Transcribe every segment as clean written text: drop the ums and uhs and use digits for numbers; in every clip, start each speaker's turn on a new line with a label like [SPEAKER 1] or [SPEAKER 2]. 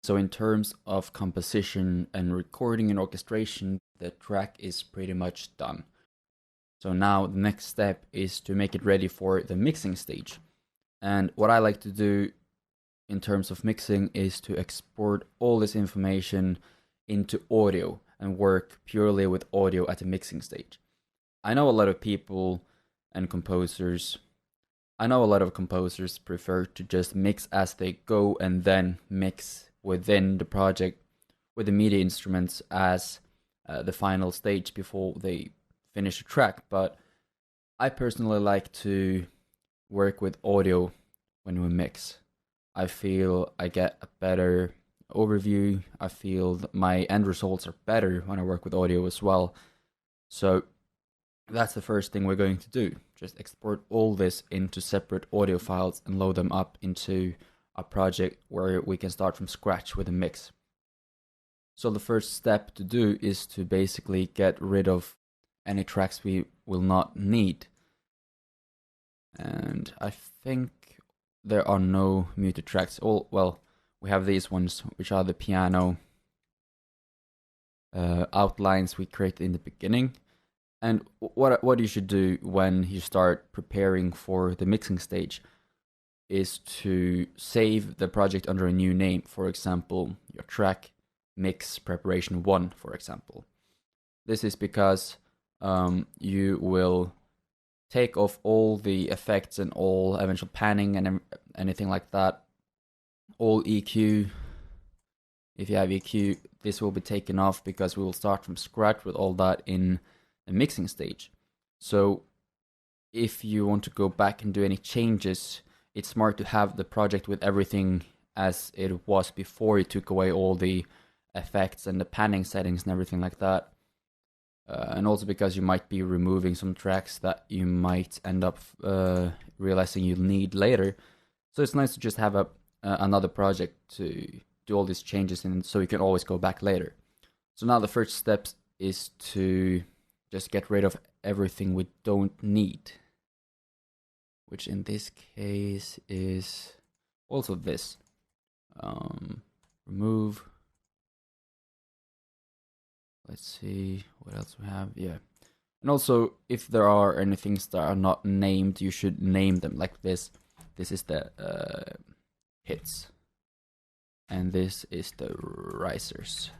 [SPEAKER 1] So in terms of composition and recording and orchestration, the track is pretty much done. So now the next step is to make it ready for the mixing stage. And what I like to do in terms of mixing is to export all this information into audio and work purely with audio at the mixing stage. I know a lot of people and composers I know a lot of composers prefer to just mix as they go and then mix within the project with the MIDI instruments as the final stage before they finish a track. But I personally like to work with audio when we mix. I feel I get a better overview. I feel that my end results are better when I work with audio as well. So that's the first thing we're going to do. Just export all this into separate audio files and load them up into a project where we can start from scratch with a mix. So the first step to do is to basically get rid of any tracks we will not need. And I think there are no muted tracks. We have these ones, which are the piano outlines we created in the beginning. And what you should do when you start preparing for the mixing stage is to save the project under a new name. For example, your track mix preparation 1, for example. This is because you will take off all the effects and all eventual panning and anything like that. All EQ. If you have EQ, this will be taken off because we will start from scratch with all that in the mixing stage. So if you want to go back and do any changes, it's smart to have the project with everything as it was before you took away all the effects and the panning settings and everything like that. And also because you might be removing some tracks that you might end up realizing you'll need later. So it's nice to just have another project to do all these changes in, so you can always go back later. So now the first step is to just get rid of everything we don't need, which in this case is also this. Remove. Let's see what else we have. Yeah. And also, if there are any things that are not named, you should name them like this. This is the hits. And this is the risers.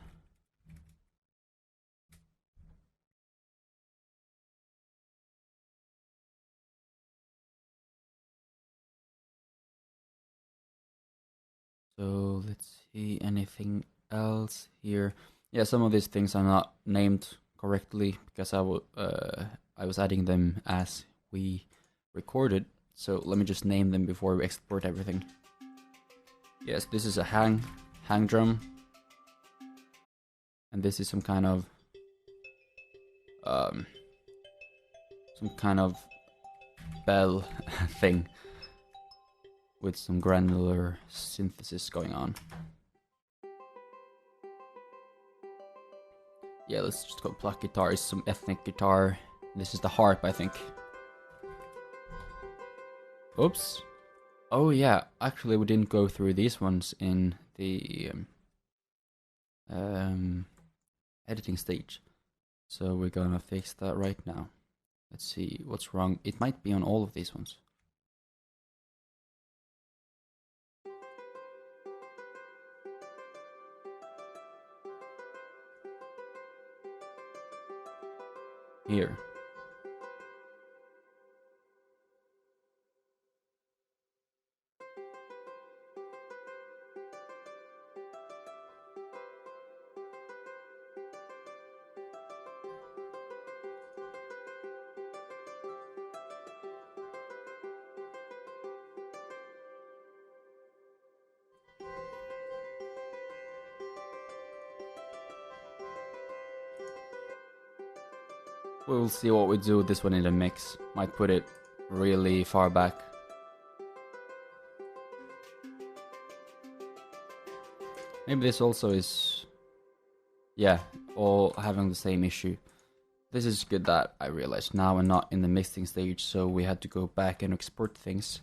[SPEAKER 1] So let's see, anything else here? Yeah, some of these things are not named correctly because I was adding them as we recorded. So let me just name them before we export everything. Yes, this is a hang drum, and this is some kind of bell thing with some granular synthesis going on. Yeah, let's just go pluck guitar. It's some ethnic guitar. This is the harp, I think. Oops. Oh yeah, actually we didn't go through these ones in the editing stage. So we're gonna fix that right now. Let's see what's wrong. It might be on all of these ones. Here. We'll see what we do with this one in the mix. Might put it really far back. Maybe this also is, yeah, all having the same issue. This is good that I realized now and not in the mixing stage, so we had to go back and export things.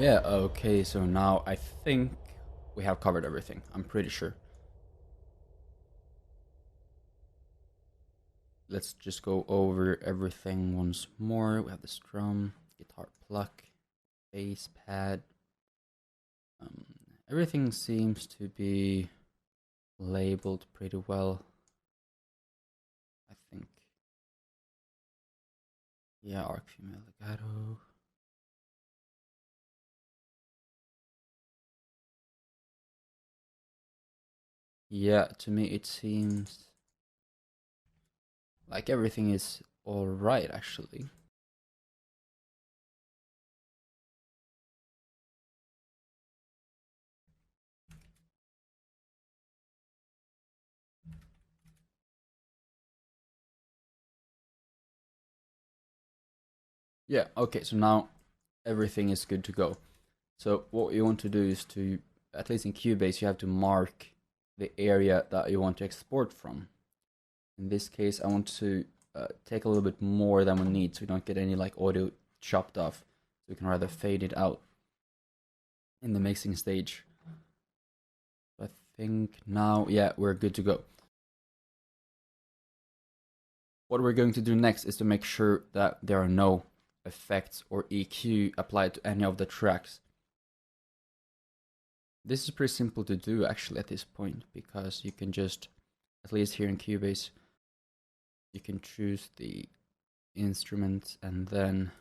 [SPEAKER 1] Yeah, okay, so now I think we have covered everything. I'm pretty sure. Let's just go over everything once more. We have the strum, guitar pluck, bass pad. Um, Everything seems to be labeled pretty well, I think. Yeah, arc female legato. Yeah, to me it seems like everything is all right, actually. Yeah, okay, so now everything is good to go. So what you want to do is to, at least in Cubase, you have to mark the area that you want to export from. In this case, I want to take a little bit more than we need so we don't get any like audio chopped off. So we can rather fade it out in the mixing stage. I think now, yeah, we're good to go. What we're going to do next is to make sure that there are no effects or EQ applied to any of the tracks. This is pretty simple to do actually at this point, because you can just, at least here in Cubase, you can choose the instrument and then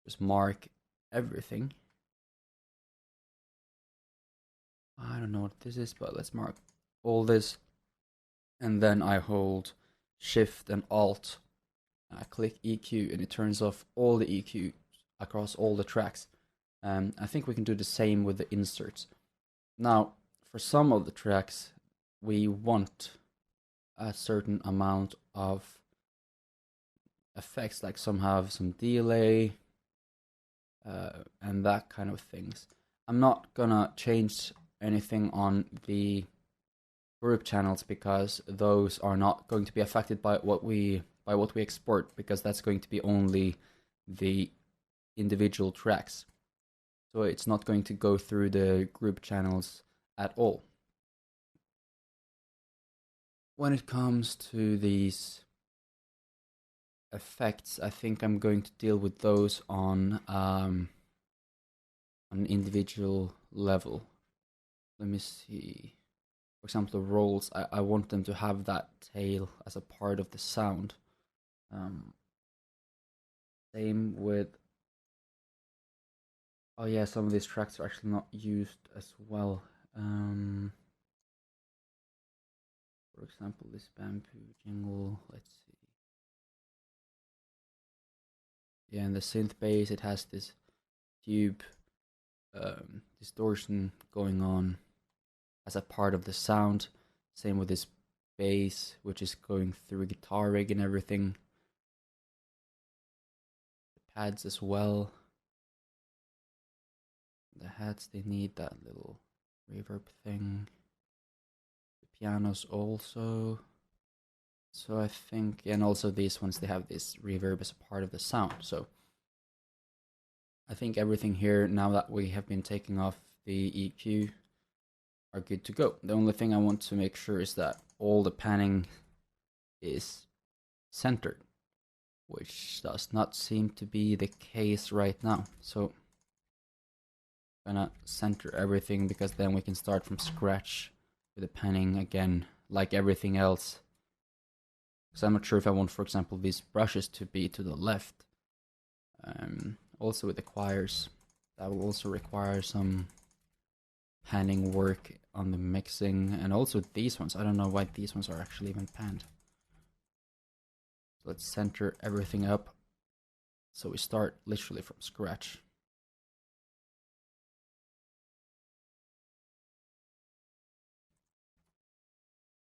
[SPEAKER 1] just mark everything. I don't know what this is, but let's mark all this. And then I hold Shift and Alt. I click EQ and it turns off all the EQ across all the tracks. I think we can do the same with the inserts. Now, for some of the tracks, we want a certain amount of effects, like some have some delay and that kind of things. I'm not gonna change anything on the group channels because those are not going to be affected by what we export, because that's going to be only the individual tracks. So it's not going to go through the group channels at all. When it comes to these effects, I think I'm going to deal with those on an individual level. Let me see. For example, the rolls, I want them to have that tail as a part of the sound. Same with, oh yeah, some of these tracks are actually not used as well. For example, this bamboo jingle, let's see. Yeah, in the synth bass, it has this tube distortion going on as a part of the sound. Same with this bass, which is going through a guitar rig and everything. The pads as well. The hats, they need that little reverb thing. The pianos also. So I think, and also these ones, they have this reverb as a part of the sound. So I think everything here, now that we have been taking off the EQ, are good to go. The only thing I want to make sure is that all the panning is centered, which does not seem to be the case right now. So I'm gonna center everything, because then we can start from scratch with the panning again, like everything else. Because I'm not sure if I want, for example, these brushes to be to the left. Also with the choirs, that will also require some panning work on the mixing, and also these ones. I don't know why these ones are actually even panned. So let's center everything up, so we start literally from scratch.